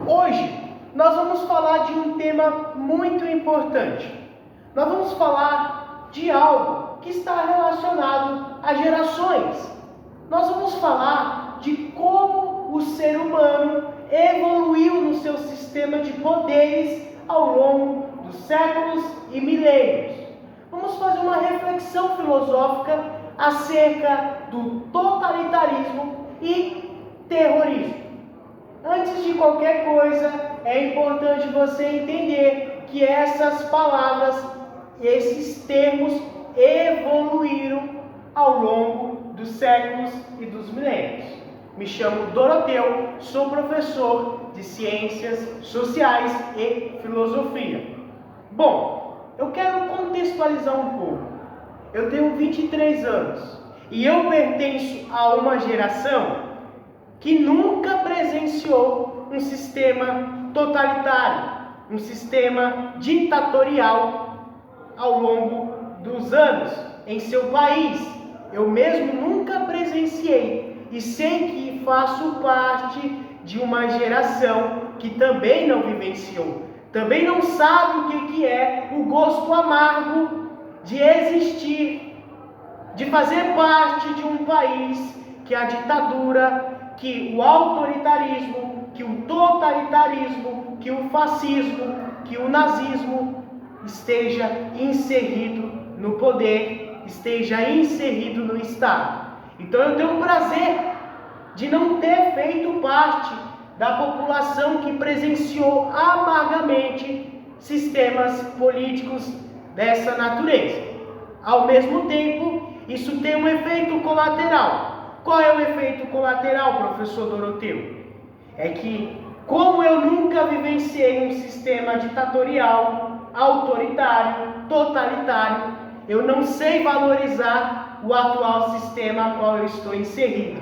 Hoje nós vamos falar de um tema muito importante. Nós vamos falar de algo que está relacionado a gerações. Nós vamos falar de como o ser humano evoluiu no seu sistema de poderes ao longo dos séculos e milênios. Vamos fazer uma reflexão filosófica acerca do totalitarismo e terrorismo. Antes de qualquer coisa, é importante você entender que essas palavras, esses termos evoluíram ao longo dos séculos e dos milênios. Me chamo Doroteu, sou professor de Ciências Sociais e Filosofia. Bom, eu quero contextualizar um pouco. Eu tenho 23 anos e eu pertenço a uma geração que nunca presenciou um sistema totalitário, um sistema ditatorial ao longo dos anos em seu país. Eu mesmo nunca presenciei e sei que faço parte de uma geração que também não vivenciou, também não sabe o que é o gosto amargo de existir, de fazer parte de um país que a ditadura, que o autoritarismo, que o totalitarismo, que o fascismo, que o nazismo esteja inserido no poder, esteja inserido no Estado. Então eu tenho o prazer de não ter feito parte da população que presenciou amargamente sistemas políticos dessa natureza. Ao mesmo tempo, isso tem um efeito colateral. Qual é o efeito colateral, professor Doroteu? É que, como eu nunca vivenciei um sistema ditatorial, autoritário, totalitário, eu não sei valorizar o atual sistema a qual eu estou inserido.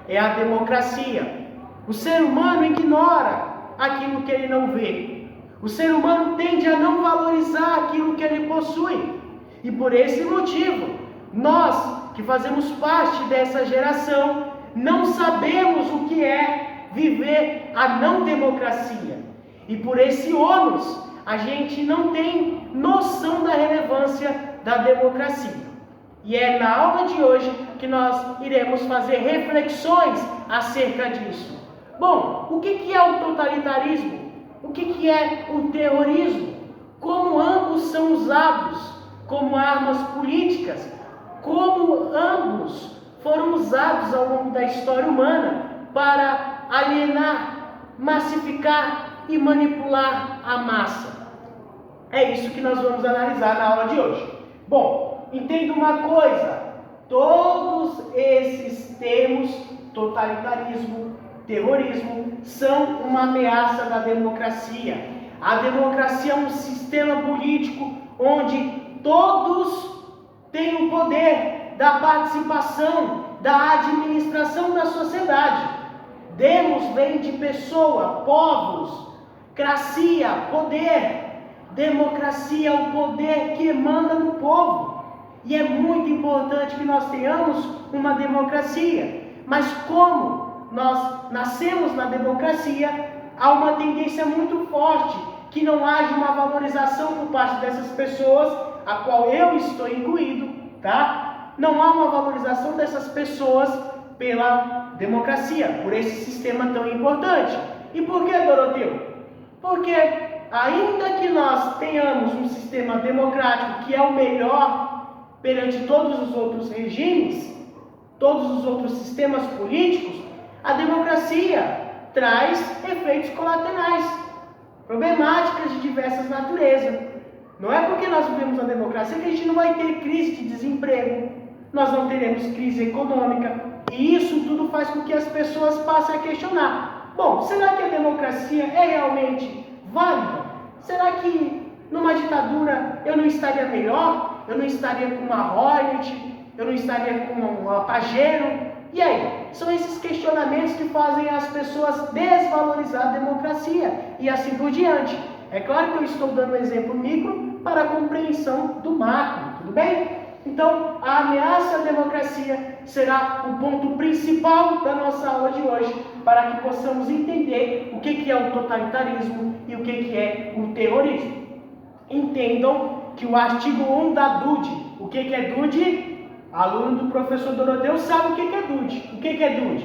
É a democracia. O ser humano ignora aquilo que ele não vê. O ser humano tende a não valorizar aquilo que ele possui. E por esse motivo, nós que fazemos parte dessa geração, não sabemos o que é viver a não democracia. E por esse ônus, a gente não tem noção da relevância da democracia. E é na aula de hoje que nós iremos fazer reflexões acerca disso. Bom, o que é o totalitarismo? O que é o terrorismo? Como ambos são usados como armas políticas? Como ambos foram usados ao longo da história humana para alienar, massificar e manipular a massa. É isso que nós vamos analisar na aula de hoje. Bom, entenda uma coisa: todos esses termos, totalitarismo, terrorismo, são uma ameaça da democracia. A democracia é um sistema político onde todos tem o poder da participação, da administração da sociedade. Demos vem de pessoa, povos, cracia, poder. Democracia é o poder que emana do povo. E é muito importante que nós tenhamos uma democracia. Mas como nós nascemos na democracia, há uma tendência muito forte que não haja uma valorização por parte dessas pessoas, a qual eu estou incluído, tá? Não há uma valorização dessas pessoas pela democracia, por esse sistema tão importante. E por que, Doroteu? Porque ainda que nós tenhamos um sistema democrático que é o melhor perante todos os outros regimes, todos os outros sistemas políticos, a democracia traz efeitos colaterais, problemáticas de diversas naturezas. Não é porque nós vivemos na democracia que a gente não vai ter crise de desemprego, nós não teremos crise econômica, e isso tudo faz com que as pessoas passem a questionar: bom, será que a democracia é realmente válida? Será que numa ditadura eu não estaria melhor? Eu não estaria com uma Hornet? Eu não estaria com um Pajero? E aí? São esses questionamentos que fazem as pessoas desvalorizar a democracia e assim por diante. É claro que eu estou dando um exemplo micro para a compreensão do macro, tudo bem? Então, a ameaça à democracia será o ponto principal da nossa aula de hoje, para que possamos entender o que é o totalitarismo e o que é o terrorismo. Entendam que o artigo 1 da DUD, o que é DUD? Aluno do professor Doroteu sabe o que é DUD. O que é DUD?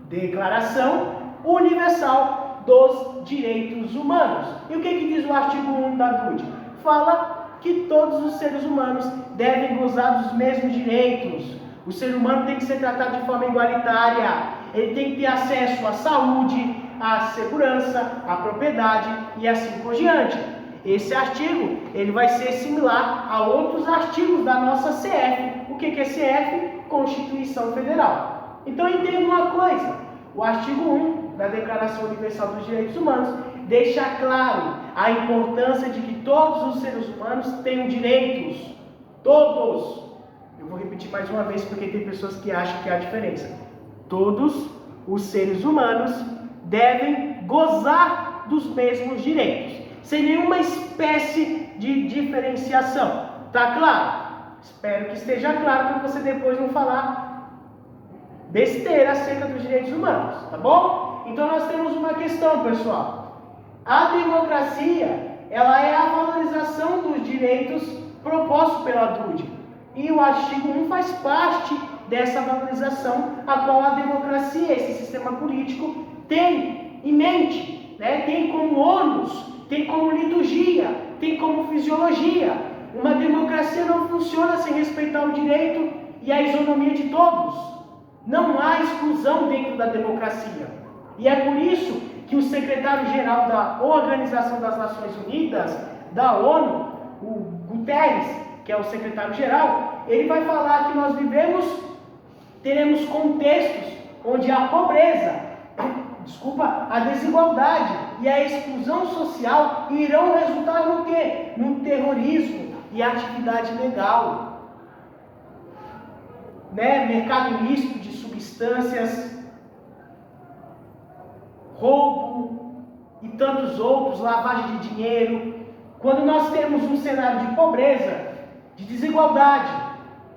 Declaração Universal dos Direitos Humanos. E o que diz o artigo 1 da DUD? Fala que todos os seres humanos devem gozar dos mesmos direitos. O ser humano tem que ser tratado de forma igualitária. Ele tem que ter acesso à saúde, à segurança, à propriedade e assim por diante. Esse artigo ele vai ser similar a outros artigos da nossa CF. O que é CF? Constituição Federal. Então entenda uma coisa, o artigo 1 da Declaração Universal dos Direitos Humanos deixa claro a importância de que todos os seres humanos tenham direitos. Todos. Eu vou repetir mais uma vez porque tem pessoas que acham que há diferença. Todos os seres humanos devem gozar dos mesmos direitos, sem nenhuma espécie de diferenciação. Tá claro? Espero que esteja claro para você depois não falar besteira acerca dos direitos humanos, tá bom? Então nós temos uma questão, pessoal. A democracia, ela é a valorização dos direitos propostos pela DUD. E o artigo 1 faz parte dessa valorização, a qual a democracia, esse sistema político, tem em mente, né? Tem como ônus, tem como liturgia, tem como fisiologia. Uma democracia não funciona sem respeitar o direito e a isonomia de todos. Não há exclusão dentro da democracia. E é por isso que o secretário-geral da Organização das Nações Unidas, da ONU, o Guterres, que é o secretário-geral, ele vai falar que nós teremos contextos onde a pobreza, a desigualdade e a exclusão social irão resultar no quê? No terrorismo e atividade ilegal, né? Mercado ilícito de substâncias, roubo e tantos outros, lavagem de dinheiro. Quando nós temos um cenário de pobreza, de desigualdade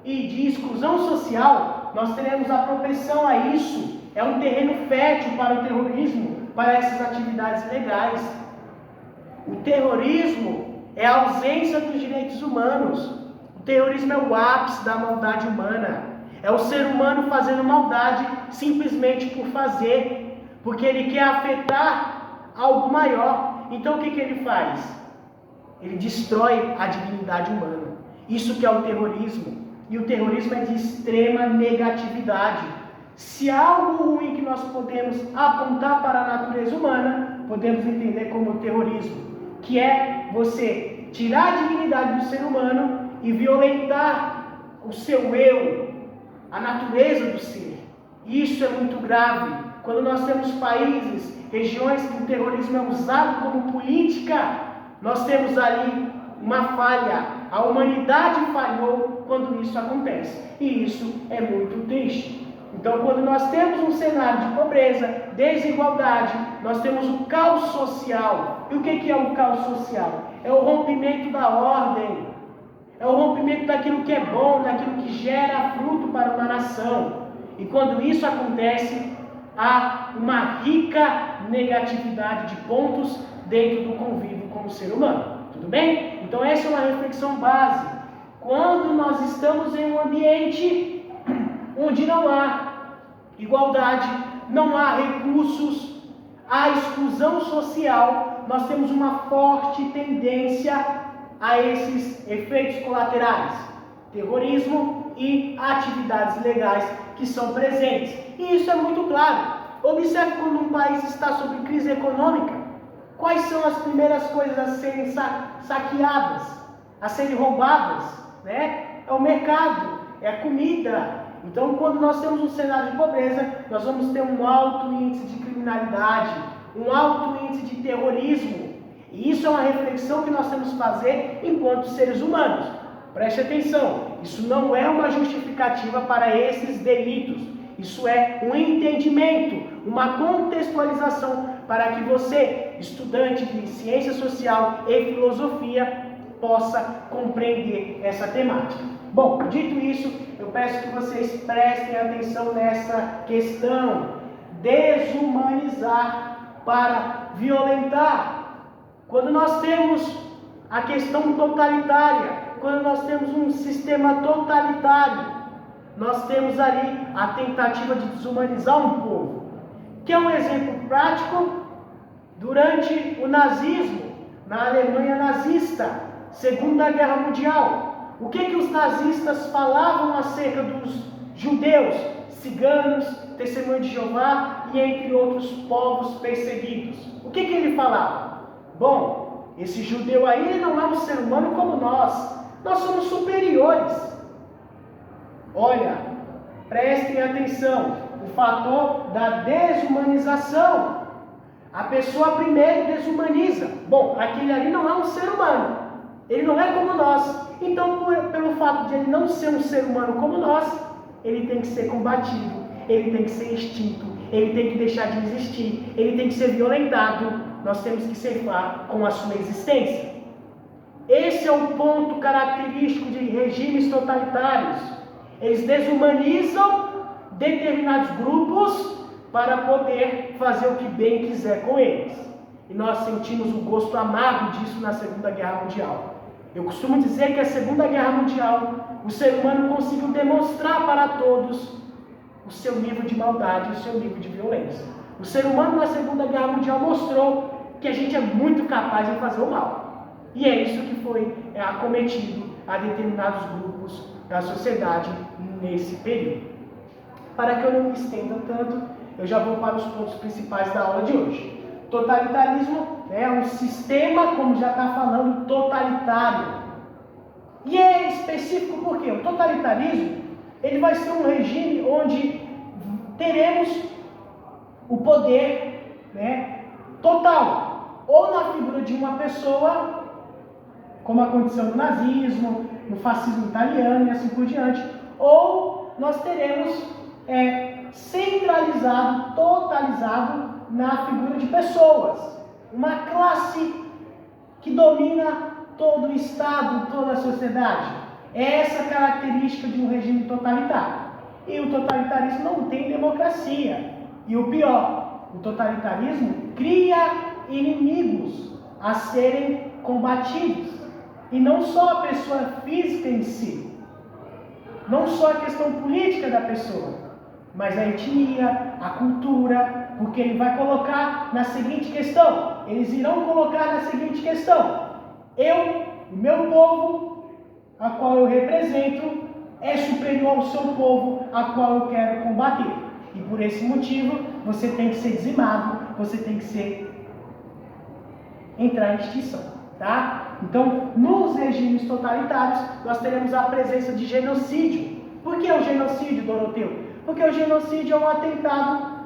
e de exclusão social, nós teremos a propensão a isso. É um terreno fértil para o terrorismo, para essas atividades ilegais. O terrorismo é a ausência dos direitos humanos. O terrorismo é o ápice da maldade humana. É o ser humano fazendo maldade simplesmente por fazer, porque ele quer afetar algo maior. Então o que ele faz? Ele destrói a dignidade humana. Isso que é o terrorismo. E o terrorismo é de extrema negatividade. Se há algo ruim que nós podemos apontar para a natureza humana, podemos entender como o terrorismo, que é você tirar a dignidade do ser humano e violentar o seu eu, a natureza do ser. Isso é muito grave. Quando nós temos países, regiões que o terrorismo é usado como política, nós temos ali uma falha. A humanidade falhou quando isso acontece. E isso é muito triste. Então, quando nós temos um cenário de pobreza, desigualdade, nós temos o caos social. E o que é o caos social? É o rompimento da ordem. É o rompimento daquilo que é bom, daquilo que gera fruto para uma nação. E quando isso acontece, há uma rica negatividade de pontos dentro do convívio como ser humano. Tudo bem? Então essa é uma reflexão base. Quando nós estamos em um ambiente onde não há igualdade, não há recursos, há exclusão social, nós temos uma forte tendência a esses efeitos colaterais, terrorismo e atividades ilegais que são presentes. E isso é muito claro. Observe quando um país está sob crise econômica, quais são as primeiras coisas a serem saqueadas, a serem roubadas, né? É o mercado, é a comida. Então, quando nós temos um cenário de pobreza, nós vamos ter um alto índice de criminalidade, um alto índice de terrorismo. E isso é uma reflexão que nós temos que fazer enquanto seres humanos. Preste atenção, isso não é uma justificativa para esses delitos. Isso é um entendimento, uma contextualização para que você, estudante de ciência social e filosofia, possa compreender essa temática. Bom, dito isso, eu peço que vocês prestem atenção nessa questão. Desumanizar para violentar. Quando nós temos a questão totalitária, quando nós temos um sistema totalitário, nós temos ali a tentativa de desumanizar um povo. Que é um exemplo prático durante o nazismo, na Alemanha nazista, Segunda Guerra Mundial. O que os nazistas falavam acerca dos judeus, ciganos, testemunhos de Jeová e entre outros povos perseguidos? O que ele falava? Bom, esse judeu aí não é um ser humano como nós somos superiores. Olha, prestem atenção, o fator da desumanização. A pessoa primeiro desumaniza. Bom, aquele ali não é um ser humano, ele não é como nós. Então, pelo fato de ele não ser um ser humano como nós, ele tem que ser combatido, ele tem que ser extinto, ele tem que deixar de existir, ele tem que ser violentado. Nós temos que ceifar com a sua existência. Esse é o ponto característico de regimes totalitários. Eles desumanizam determinados grupos para poder fazer o que bem quiser com eles. E nós sentimos o gosto amargo disso na Segunda Guerra Mundial. Eu costumo dizer que a Segunda Guerra Mundial, o ser humano conseguiu demonstrar para todos o seu nível de maldade, o seu nível de violência. O ser humano na Segunda Guerra Mundial mostrou que a gente é muito capaz de fazer o mal. E é isso que foi acometido a determinados grupos da sociedade nesse período. Para que eu não me estenda tanto, eu já vou para os pontos principais da aula de hoje. Totalitarismo é um sistema, como já está falando, totalitário. E é específico porque o totalitarismo ele vai ser um regime onde teremos o poder total, ou na figura de uma pessoa, como aconteceu no nazismo, no fascismo italiano e assim por diante, ou nós teremos centralizado, totalizado na figura de pessoas, uma classe que domina todo o Estado, toda a sociedade. É essa a característica de um regime totalitário. E o totalitarismo não tem democracia. E o pior, o totalitarismo cria inimigos a serem combatidos. E não só a pessoa física em si, não só a questão política da pessoa, mas a etnia, a cultura, porque ele vai colocar na seguinte questão, eles irão colocar na seguinte questão: o meu povo, a qual eu represento, é superior ao seu povo, a qual eu quero combater. E por esse motivo, você tem que ser dizimado, você tem que entrar em extinção, tá? Então, nos regimes totalitários, nós teremos a presença de genocídio. Por que o genocídio, Doroteu? Porque o genocídio é um atentado,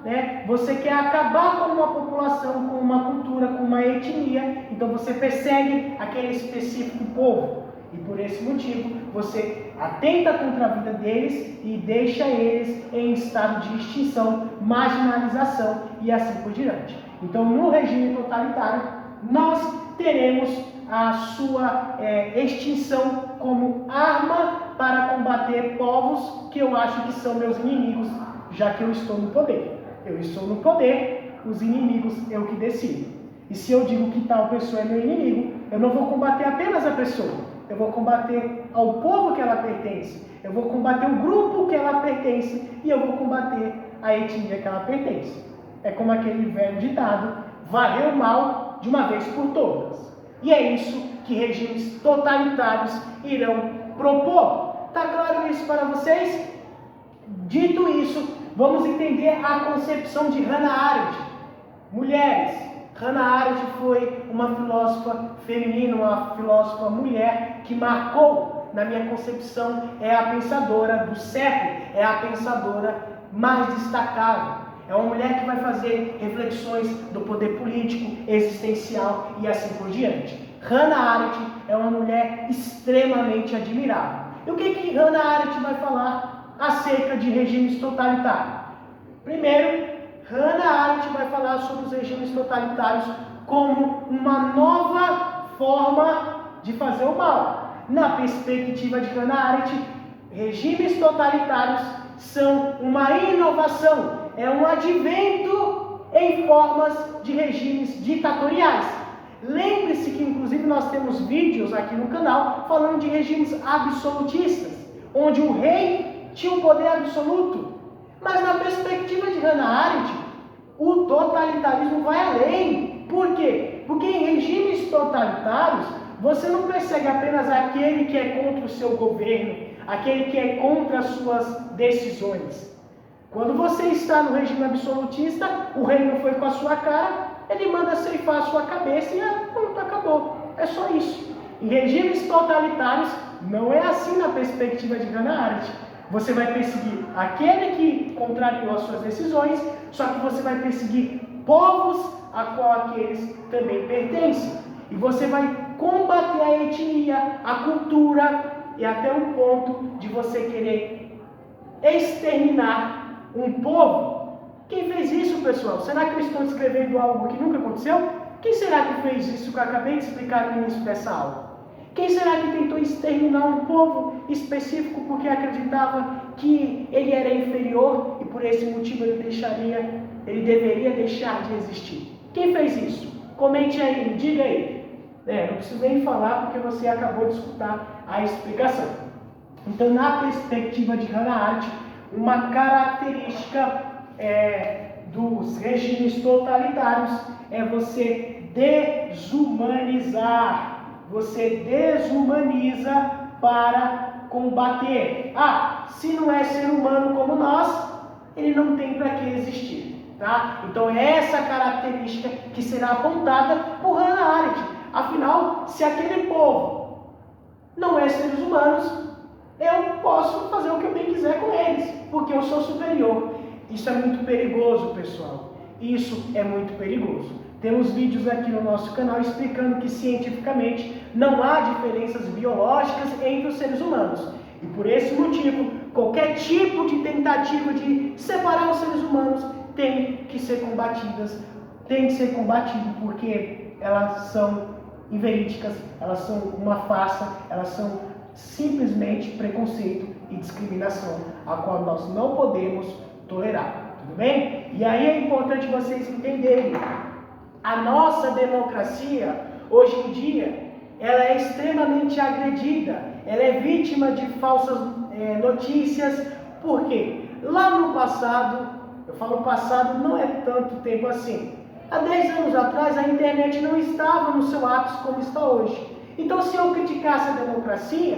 Você quer acabar com uma população, com uma cultura, com uma etnia, então você persegue aquele específico povo. E por esse motivo, você atenta contra a vida deles e deixa eles em estado de extinção, marginalização e assim por diante. Então, no regime totalitário, nós teremos a sua extinção como arma para combater povos que eu acho que são meus inimigos, já que eu estou no poder. Eu estou no poder, os inimigos eu que decido. E se eu digo que tal pessoa é meu inimigo, eu não vou combater apenas a pessoa, eu vou combater ao povo que ela pertence, eu vou combater o grupo que ela pertence e eu vou combater a etnia que ela pertence. É como aquele velho ditado: varrer o mal de uma vez por todas. E é isso que regimes totalitários irão propor. Está claro isso para vocês? Dito isso, vamos entender a concepção de Hannah Arendt. Mulheres. Hannah Arendt foi uma filósofa feminina, uma filósofa mulher que marcou, na minha concepção, é a pensadora do século, é a pensadora mais destacável. É uma mulher que vai fazer reflexões do poder político, existencial e assim por diante. Hannah Arendt é uma mulher extremamente admirável. E o que Hannah Arendt vai falar acerca de regimes totalitários? Primeiro, Hannah Arendt vai falar sobre os regimes totalitários como uma nova forma de fazer o mal. na perspectiva de Hannah Arendt, regimes totalitários são uma inovação, é um advento em formas de regimes ditatoriais. Lembre-se que, inclusive, nós temos vídeos aqui no canal falando de regimes absolutistas, onde o rei tinha um poder absoluto. Mas na perspectiva de Hannah Arendt, o totalitarismo vai além. Por quê? Porque em regimes totalitários, você não persegue apenas aquele que é contra o seu governo, aquele que é contra as suas decisões. Quando você está no regime absolutista, o rei não foi com a sua cara, ele manda ceifar a sua cabeça e pronto, acabou. É só isso. Em regimes totalitários, não é assim na perspectiva de Hannah Arendt. Você vai perseguir aquele que contrariou as suas decisões, só que você vai perseguir povos a qual aqueles também pertencem. E você vai combater a etnia, a cultura, e até o ponto de você querer exterminar um povo. Quem fez isso, pessoal? Será que eu estou descrevendo algo que nunca aconteceu? Quem será que fez isso que eu acabei de explicar no início dessa aula? Quem será que tentou exterminar um povo específico porque acreditava que ele era inferior e por esse motivo ele deveria deixar de existir? Quem fez isso? Comente aí, me diga aí. Não preciso nem falar porque você acabou de escutar a explicação. Então, na perspectiva de Hannah Arendt, uma característica dos regimes totalitários é você desumanizar. Você desumaniza para combater. Se não é ser humano como nós, ele não tem para que existir. Tá? Então é essa característica que será apontada por Hannah Arendt. Afinal, se aquele povo não é seres humanos, eu posso fazer o que eu bem quiser com eles, porque eu sou superior. Isso é muito perigoso, pessoal. Isso é muito perigoso. Temos vídeos aqui no nosso canal explicando que cientificamente não há diferenças biológicas entre os seres humanos. E por esse motivo, qualquer tipo de tentativa de separar os seres humanos tem que ser combatido, porque elas são inverídicas, elas são uma farsa, elas são simplesmente preconceito e discriminação, a qual nós não podemos tolerar, tudo bem? E aí é importante vocês entenderem, a nossa democracia, hoje em dia, ela é extremamente agredida, ela é vítima de falsas notícias. Por quê? Lá no passado, eu falo passado, não é tanto tempo assim. Há 10 anos atrás, a internet não estava no seu ápice como está hoje. Então, se eu criticasse a democracia,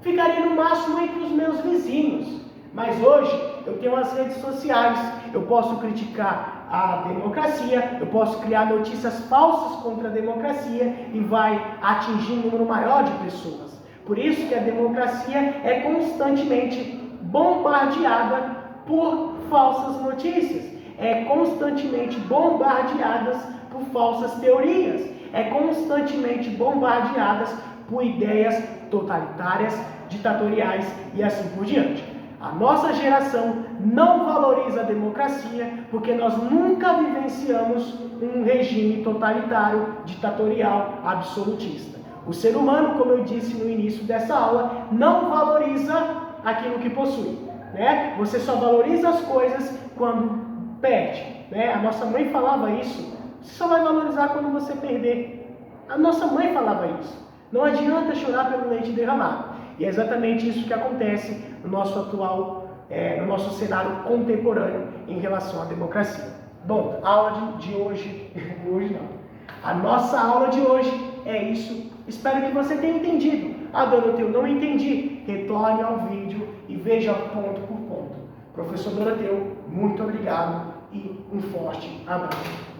ficaria no máximo entre os meus vizinhos. Mas hoje, eu tenho as redes sociais, eu posso criticar a democracia, eu posso criar notícias falsas contra a democracia e vai atingir um número maior de pessoas. Por isso que a democracia é constantemente bombardeada por falsas notícias, é constantemente bombardeadas por falsas teorias, é constantemente bombardeadas por ideias totalitárias, ditatoriais e assim por diante. A nossa geração não valoriza a democracia porque nós nunca vivenciamos um regime totalitário, ditatorial, absolutista. O ser humano, como eu disse no início dessa aula, não valoriza aquilo que possui. Né? Você só valoriza as coisas quando perde. Né? A nossa mãe falava isso. Você só vai valorizar quando você perder. A nossa mãe falava isso. Não adianta chorar pelo leite derramado. E é exatamente isso que acontece no nosso atual, no nosso cenário contemporâneo em relação à democracia. Bom, a aula de hoje, hoje não. A nossa aula de hoje é isso. Espero que você tenha entendido. Doroteu, não entendi. Retorne ao vídeo e veja ponto por ponto. Professor Doroteu, muito obrigado e um forte abraço.